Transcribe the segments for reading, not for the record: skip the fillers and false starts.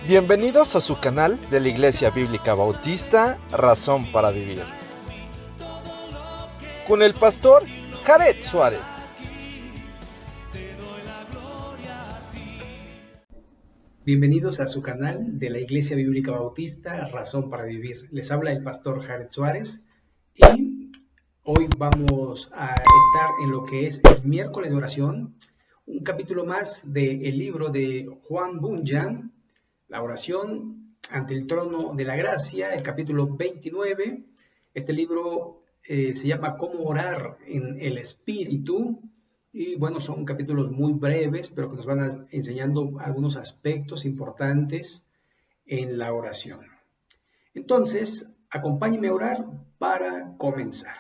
Bienvenidos a su canal de la Iglesia Bíblica Bautista, Razón para Vivir, con el pastor Jared Suárez. Bienvenidos a su canal de la Iglesia Bíblica Bautista, Razón para Vivir. Les habla el pastor Jared Suárez y hoy vamos a estar en lo que es el miércoles de oración, un capítulo más del libro de Juan Bunyan, la oración ante el trono de la gracia, el capítulo 29. Este libro se llama Cómo orar en el Espíritu. Y bueno, son capítulos muy breves, pero que nos van enseñando algunos aspectos importantes en la oración. Entonces, acompáñenme a orar para comenzar.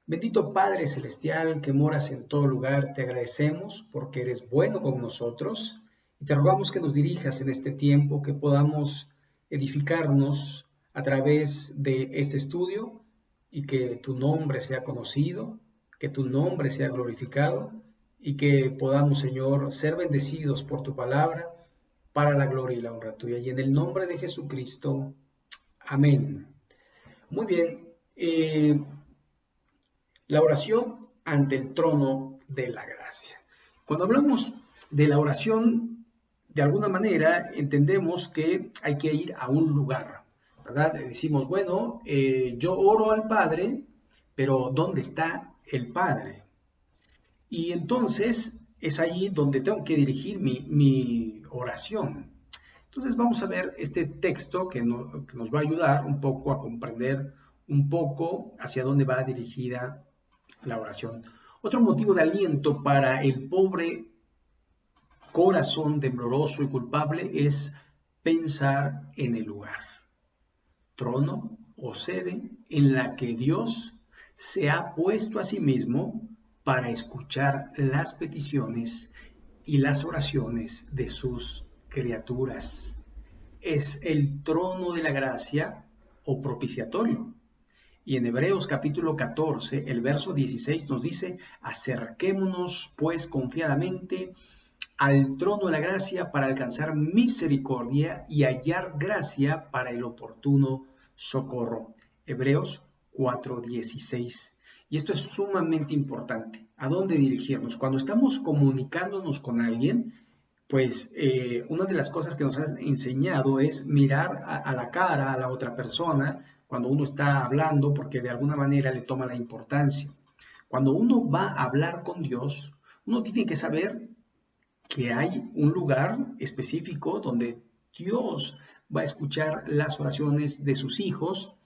Bendito Padre Celestial que moras en todo lugar, te agradecemos porque eres bueno con nosotros y te rogamos que nos dirijas en este tiempo, que podamos edificarnos a través de este estudio y que tu nombre sea conocido, que tu nombre sea glorificado y que podamos, Señor, ser bendecidos por tu palabra para la gloria y la honra tuya. Y en el nombre de Jesucristo, amén. Muy bien, la oración ante el trono de la gracia. Cuando hablamos de la oración, de alguna manera entendemos que hay que ir a un lugar, ¿verdad? Decimos, bueno, yo oro al Padre, pero ¿dónde está el Padre? Y entonces es allí donde tengo que dirigir mi oración. Entonces vamos a ver este texto que nos va a ayudar un poco a comprender un poco hacia dónde va dirigida la oración. Otro motivo de aliento para el pobre corazón tembloroso y culpable es pensar en el lugar, trono o sede en la que Dios se ha puesto a sí mismo para escuchar las peticiones y las oraciones de sus criaturas. Es el trono de la gracia o propiciatorio. Y en Hebreos capítulo 14, el verso 16 nos dice, acerquémonos pues confiadamente al trono de la gracia para alcanzar misericordia y hallar gracia para el oportuno socorro. Hebreos 4:16. Y esto es sumamente importante. ¿A dónde dirigirnos? Cuando estamos comunicándonos con alguien, pues una de las cosas que nos han enseñado es mirar a la cara a la otra persona cuando uno está hablando, porque de alguna manera le toma la importancia. Cuando uno va a hablar con Dios, uno tiene que saber que hay un lugar específico donde Dios va a escuchar las oraciones de sus hijos,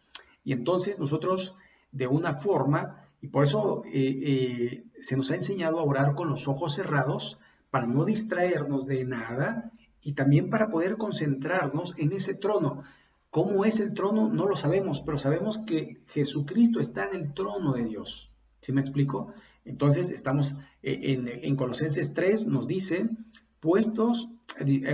y entonces nosotros de una forma, y por eso se nos ha enseñado a orar con los ojos cerrados, para no distraernos de nada y también para poder concentrarnos en ese trono. ¿Cómo es el trono? No lo sabemos, pero sabemos que Jesucristo está en el trono de Dios. ¿Sí me explico? Entonces estamos en Colosenses 3, nos dice, puestos,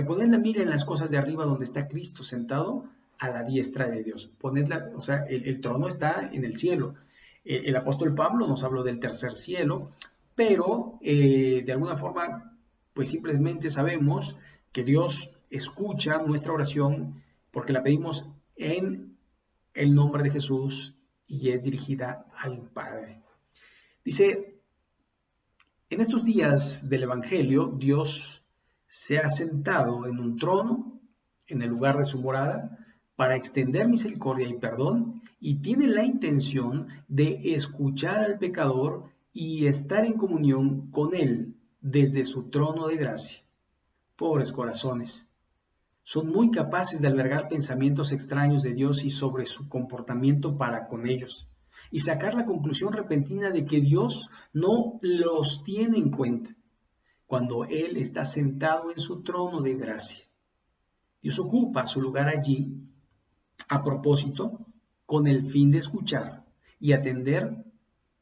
poned la mira en las cosas de arriba donde está Cristo sentado a la diestra de Dios. Ponedla, o sea, el trono está en el cielo. El apóstol Pablo nos habló del tercer cielo, pero de alguna forma, pues simplemente sabemos que Dios escucha nuestra oración porque la pedimos en el nombre de Jesús y es dirigida al Padre. Dice, en estos días del Evangelio, Dios se ha sentado en un trono, en el lugar de su morada, para extender misericordia y perdón, y tiene la intención de escuchar al pecador y estar en comunión con él desde su trono de gracia. Pobres corazones. Son muy capaces de albergar pensamientos extraños de Dios y sobre su comportamiento para con ellos, y sacar la conclusión repentina de que Dios no los tiene en cuenta, cuando Él está sentado en su trono de gracia. Dios ocupa su lugar allí, a propósito, con el fin de escuchar y atender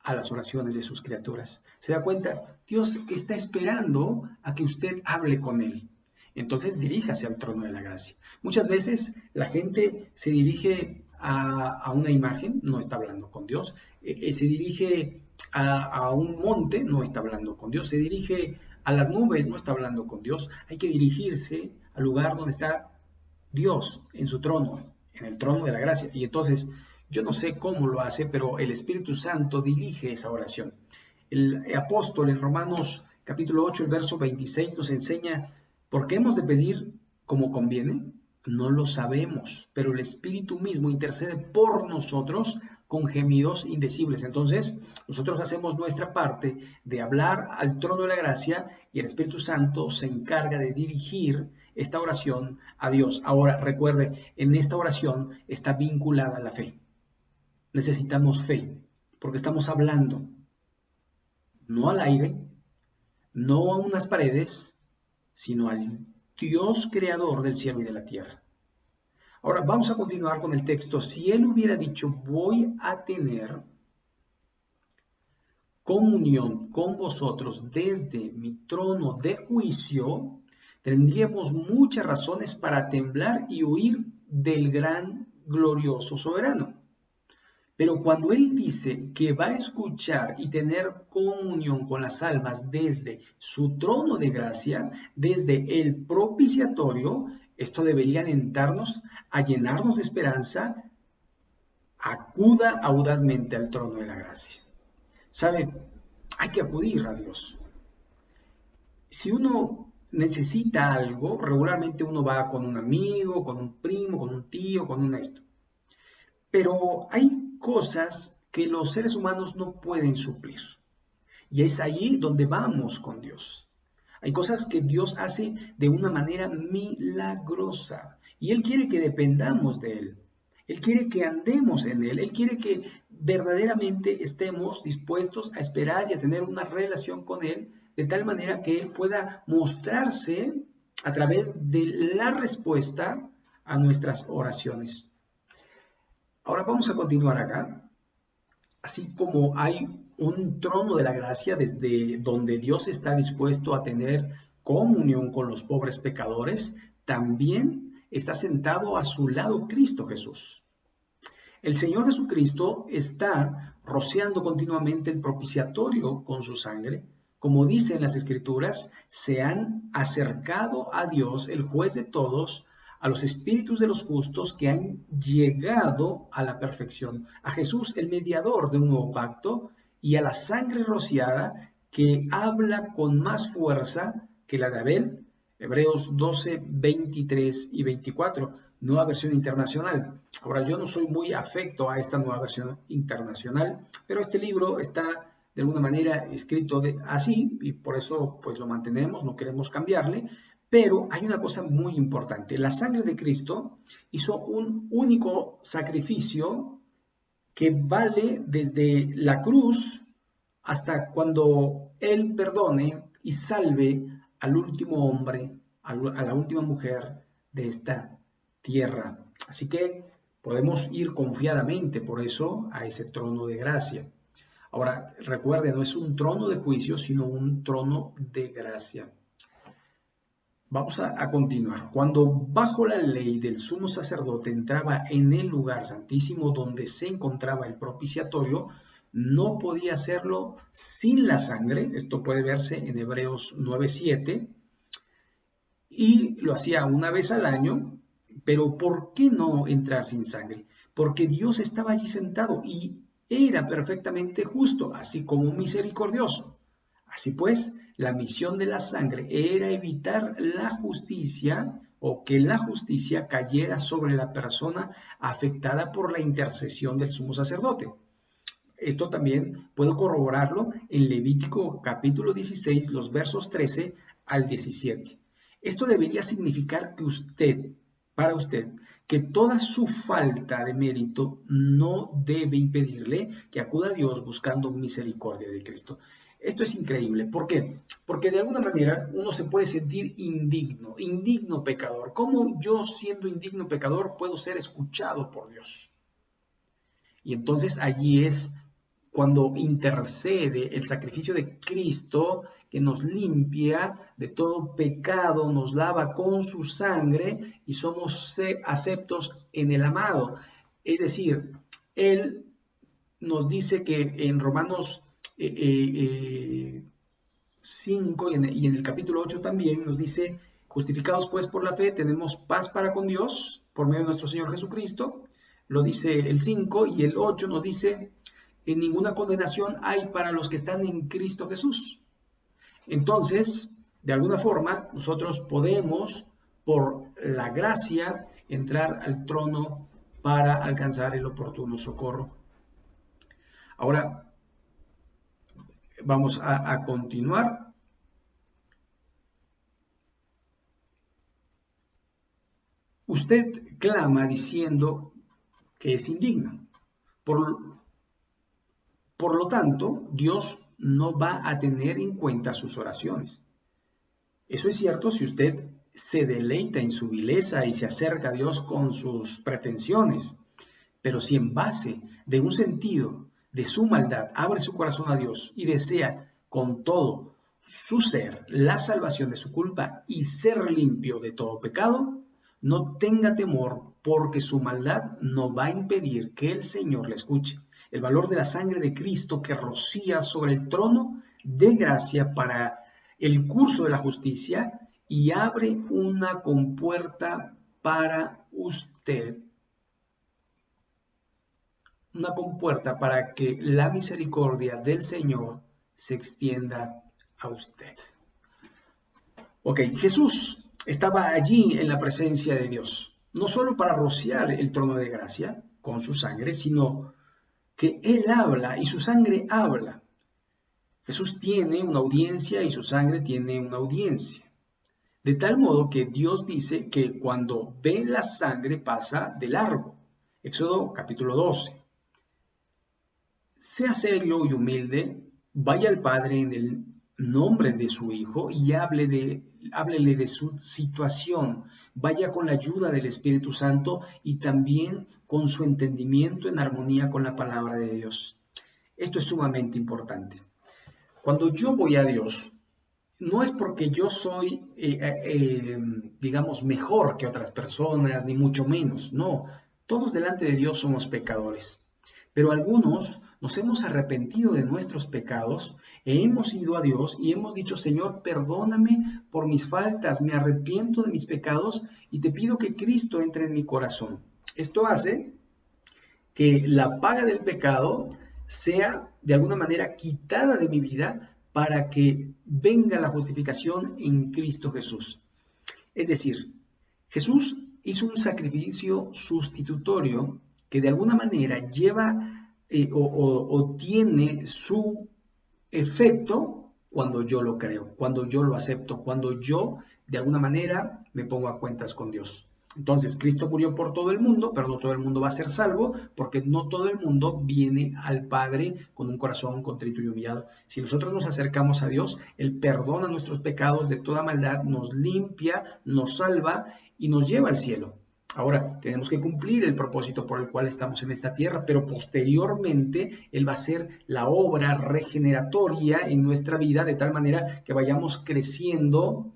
a las oraciones de sus criaturas. ¿Se da cuenta? Dios está esperando a que usted hable con Él. Entonces diríjase al trono de la gracia. Muchas veces la gente se dirige a una imagen, no está hablando con Dios. Se dirige a un monte, no está hablando con Dios. Se dirige a las nubes, no está hablando con Dios. Hay que dirigirse al lugar donde está Dios en su trono, en el trono de la gracia. Y entonces, yo no sé cómo lo hace, pero el Espíritu Santo dirige esa oración. El apóstol en Romanos capítulo 8, el verso 26 nos enseña, ¿por qué hemos de pedir como conviene? No lo sabemos, pero el Espíritu mismo intercede por nosotros con gemidos indecibles. Entonces, nosotros hacemos nuestra parte de hablar al trono de la gracia y el Espíritu Santo se encarga de dirigir esta oración a Dios. Ahora, recuerde, en esta oración está vinculada la fe. Necesitamos fe, porque estamos hablando no al aire, no a unas paredes, sino al Dios creador del cielo y de la tierra. Ahora vamos a continuar con el texto. Si él hubiera dicho, voy a tener comunión con vosotros desde mi trono de juicio, tendríamos muchas razones para temblar y huir del gran, glorioso soberano. Pero cuando él dice que va a escuchar y tener comunión con las almas desde su trono de gracia, desde el propiciatorio, esto debería alentarnos a llenarnos de esperanza. Acuda audazmente al trono de la gracia. ¿Sabe? Hay que acudir a Dios. Si uno necesita algo, regularmente uno va con un amigo, con un primo, con un tío, con un esto. Pero hay cosas que los seres humanos no pueden suplir. Y es allí donde vamos con Dios. Hay cosas que Dios hace de una manera milagrosa. Y Él quiere que dependamos de Él. Él quiere que andemos en Él. Él quiere que verdaderamente estemos dispuestos a esperar y a tener una relación con Él, de tal manera que Él pueda mostrarse a través de la respuesta a nuestras oraciones. Ahora vamos a continuar acá. Así como hay un trono de la gracia desde donde Dios está dispuesto a tener comunión con los pobres pecadores, también está sentado a su lado Cristo Jesús. El Señor Jesucristo está rociando continuamente el propiciatorio con su sangre. Como dicen las Escrituras, se han acercado a Dios, el juez de todos, a los espíritus de los justos que han llegado a la perfección, a Jesús, el mediador de un nuevo pacto, y a la sangre rociada que habla con más fuerza que la de Abel. Hebreos 12, 23 y 24, nueva versión internacional. Ahora, yo no soy muy afecto a esta nueva versión internacional, pero este libro está de alguna manera escrito así, y por eso pues lo mantenemos, no queremos cambiarle. Pero hay una cosa muy importante. La sangre de Cristo hizo un único sacrificio que vale desde la cruz hasta cuando Él perdone y salve al último hombre, a la última mujer de esta tierra. Así que podemos ir confiadamente por eso a ese trono de gracia. Ahora, recuerde, no es un trono de juicio, sino un trono de gracia. Vamos a continuar. Cuando bajo la ley del sumo sacerdote entraba en el lugar santísimo donde se encontraba el propiciatorio, no podía hacerlo sin la sangre. Esto puede verse en Hebreos 9:7. Y lo hacía una vez al año. Pero ¿por qué no entrar sin sangre? Porque Dios estaba allí sentado y era perfectamente justo, así como misericordioso. Así pues, la misión de la sangre era evitar la justicia o que la justicia cayera sobre la persona afectada por la intercesión del sumo sacerdote. Esto también puedo corroborarlo en Levítico capítulo 16, los versos 13 al 17. Esto debería significar que para usted, que toda su falta de mérito no debe impedirle que acuda a Dios buscando misericordia de Cristo. Esto es increíble. ¿Por qué? Porque de alguna manera uno se puede sentir indigno pecador. ¿Cómo yo, siendo indigno pecador, puedo ser escuchado por Dios? Y entonces allí es cuando intercede el sacrificio de Cristo, que nos limpia de todo pecado, nos lava con su sangre y somos aceptos en el amado. Es decir, Él nos dice que en Romanos 5 y en el capítulo 8 también nos dice, justificados pues por la fe, tenemos paz para con Dios por medio de nuestro Señor Jesucristo. Lo dice el 5 y el 8 nos dice, en ninguna condenación hay para los que están en Cristo Jesús. Entonces, de alguna forma, nosotros podemos, por la gracia, entrar al trono para alcanzar el oportuno socorro. Ahora, vamos a continuar. Usted clama diciendo que es indigno. Por lo tanto, Dios no va a tener en cuenta sus oraciones. Eso es cierto si usted se deleita en su vileza y se acerca a Dios con sus pretensiones. Pero si en base de un sentido de su maldad abre su corazón a Dios y desea con todo su ser la salvación de su culpa y ser limpio de todo pecado, no tenga temor porque su maldad no va a impedir que el Señor le escuche. El valor de la sangre de Cristo que rocía sobre el trono de gracia para el curso de la justicia y abre una compuerta para usted. Una compuerta para que la misericordia del Señor se extienda a usted. Ok, Jesús estaba allí en la presencia de Dios, no solo para rociar el trono de gracia con su sangre, sino que Él habla y su sangre habla. Jesús tiene una audiencia y su sangre tiene una audiencia. De tal modo que Dios dice que cuando ve la sangre pasa de largo. Éxodo capítulo 12. Sea serio y humilde, vaya al Padre en el nombre de su Hijo y háblele de su situación. Vaya con la ayuda del Espíritu Santo y también con su entendimiento en armonía con la palabra de Dios. Esto es sumamente importante. Cuando yo voy a Dios, no es porque yo soy, digamos, mejor que otras personas, ni mucho menos. No, todos delante de Dios somos pecadores. Pero algunos nos hemos arrepentido de nuestros pecados, hemos ido a Dios y hemos dicho, Señor, perdóname por mis faltas, me arrepiento de mis pecados y te pido que Cristo entre en mi corazón. Esto hace que la paga del pecado sea de alguna manera quitada de mi vida para que venga la justificación en Cristo Jesús. Es decir, Jesús hizo un sacrificio sustitutorio que de alguna manera lleva o tiene su efecto cuando yo lo creo, cuando yo lo acepto, cuando yo de alguna manera me pongo a cuentas con Dios. Entonces, Cristo murió por todo el mundo, pero no todo el mundo va a ser salvo, porque no todo el mundo viene al Padre con un corazón contrito y humillado. Si nosotros nos acercamos a Dios, Él perdona nuestros pecados de toda maldad, nos limpia, nos salva y nos lleva al cielo. Ahora, tenemos que cumplir el propósito por el cual estamos en esta tierra, pero posteriormente Él va a hacer la obra regeneratoria en nuestra vida, de tal manera que vayamos creciendo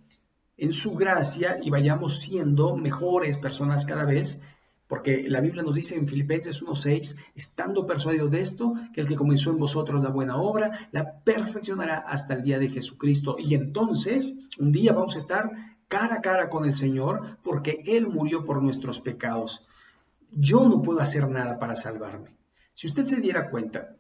en su gracia y vayamos siendo mejores personas cada vez, porque la Biblia nos dice en Filipenses 1:6, estando persuadido de esto, que el que comenzó en vosotros la buena obra, la perfeccionará hasta el día de Jesucristo. Y entonces, un día vamos a estar cara a cara con el Señor, porque Él murió por nuestros pecados. Yo no puedo hacer nada para salvarme. Si usted se diera cuenta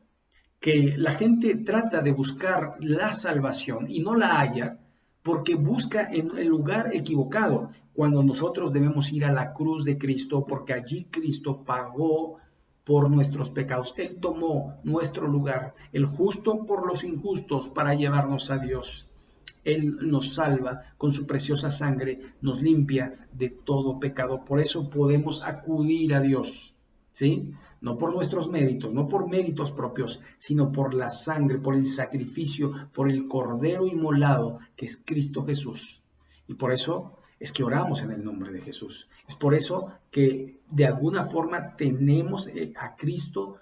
que la gente trata de buscar la salvación y no la halla, porque busca en el lugar equivocado, cuando nosotros debemos ir a la cruz de Cristo, porque allí Cristo pagó por nuestros pecados. Él tomó nuestro lugar, el justo por los injustos, para llevarnos a Dios. Él nos salva con su preciosa sangre, nos limpia de todo pecado. Por eso podemos acudir a Dios, ¿sí? No por nuestros méritos, no por méritos propios, sino por la sangre, por el sacrificio, por el Cordero inmolado que es Cristo Jesús. Y por eso es que oramos en el nombre de Jesús. Es por eso que de alguna forma tenemos a Cristo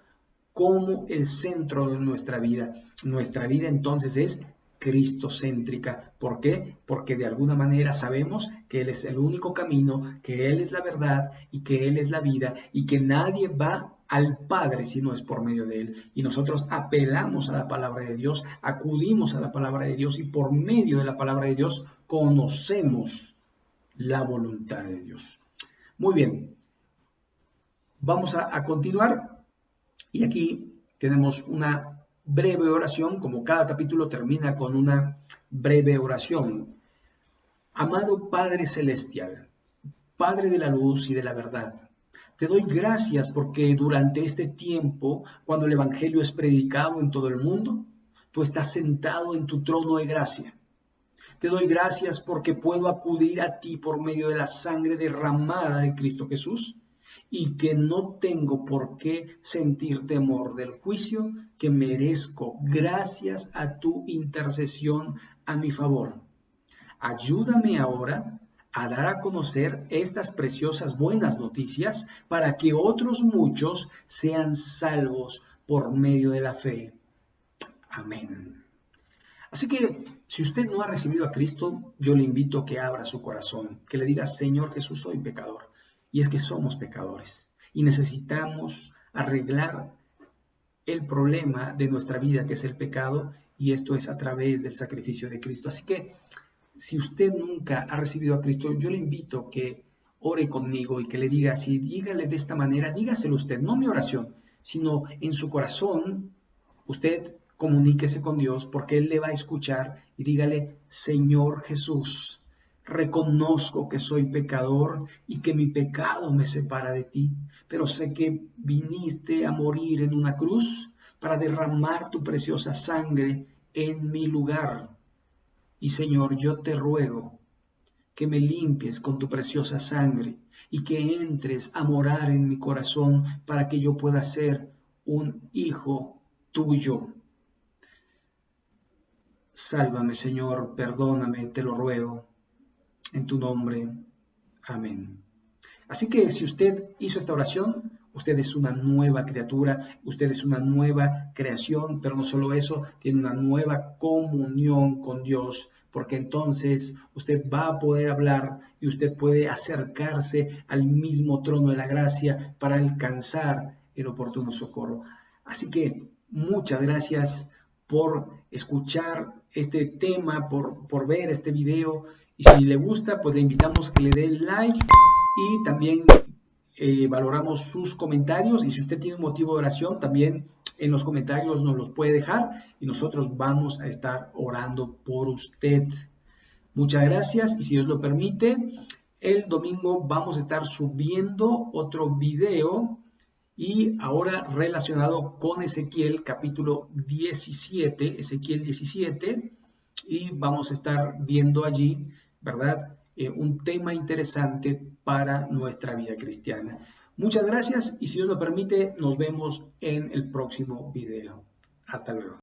como el centro de nuestra vida. Nuestra vida entonces es cristocéntrica. ¿Por qué? Porque de alguna manera sabemos que Él es el único camino, que Él es la verdad y que Él es la vida y que nadie va al Padre si no es por medio de Él. Y nosotros apelamos a la palabra de Dios, acudimos a la palabra de Dios y por medio de la palabra de Dios conocemos la voluntad de Dios. Muy bien, vamos a continuar y aquí tenemos una breve oración, como cada capítulo termina con una breve oración. Amado Padre Celestial, Padre de la luz y de la verdad, te doy gracias porque durante este tiempo, cuando el Evangelio es predicado en todo el mundo, tú estás sentado en tu trono de gracia. Te doy gracias porque puedo acudir a ti por medio de la sangre derramada de Cristo Jesús y que no tengo por qué sentir temor del juicio que merezco gracias a tu intercesión a mi favor. Ayúdame ahora a dar a conocer estas preciosas buenas noticias para que otros muchos sean salvos por medio de la fe. Amén. Así que si usted no ha recibido a Cristo, yo le invito a que abra su corazón, que le diga, Señor Jesús, soy pecador. Y es que somos pecadores y necesitamos arreglar el problema de nuestra vida, que es el pecado, y esto es a través del sacrificio de Cristo. Así que si usted nunca ha recibido a Cristo, yo le invito a que ore conmigo y que le diga así, dígale de esta manera, dígaselo usted, no mi oración, sino en su corazón, usted comuníquese con Dios porque Él le va a escuchar y dígale, Señor Jesús, reconozco que soy pecador y que mi pecado me separa de ti, pero sé que viniste a morir en una cruz para derramar tu preciosa sangre en mi lugar. Y Señor, yo te ruego que me limpies con tu preciosa sangre y que entres a morar en mi corazón para que yo pueda ser un hijo tuyo. Sálvame, Señor, perdóname, te lo ruego, en tu nombre. Amén. Así que si usted hizo esta oración, usted es una nueva criatura, usted es una nueva creación, pero no solo eso, tiene una nueva comunión con Dios, porque entonces usted va a poder hablar y usted puede acercarse al mismo trono de la gracia para alcanzar el oportuno socorro. Así que muchas gracias por escuchar este tema, por ver este video, y si le gusta, pues le invitamos que le dé like y también valoramos sus comentarios, y si usted tiene un motivo de oración, también en los comentarios nos los puede dejar y nosotros vamos a estar orando por usted. Muchas gracias, y si Dios lo permite, el domingo vamos a estar subiendo otro video y ahora relacionado con Ezequiel capítulo 17, Ezequiel 17, y vamos a estar viendo allí, ¿verdad? Un tema interesante para nuestra vida cristiana. Muchas gracias y si Dios lo permite, nos vemos en el próximo video. Hasta luego.